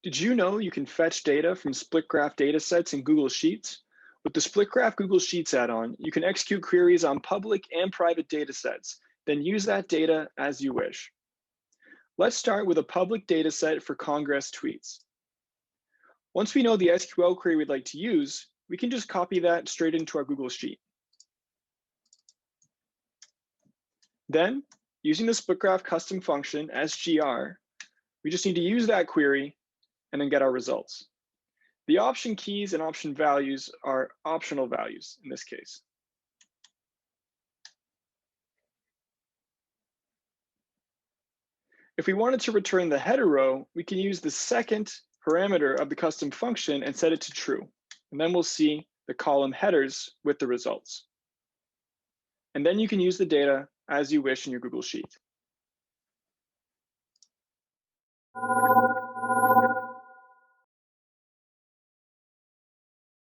Did you know you can fetch data from Splitgraph datasets in Google Sheets? With the Splitgraph Google Sheets add-on, you can execute queries on public and private datasets, then use that data as you wish. Let's start with a public dataset for Congress tweets. Once we know the SQL query we'd like to use, we can just copy that straight into our Google Sheet. Then, using the Splitgraph custom function, SGR, we just need to use that query and then get our results. The option keys and option values are optional values in this case. If we wanted to return the header row, we can use the second parameter of the custom function and set it to true. And then we'll see the column headers with the results. And then you can use the data as you wish in your Google Sheet.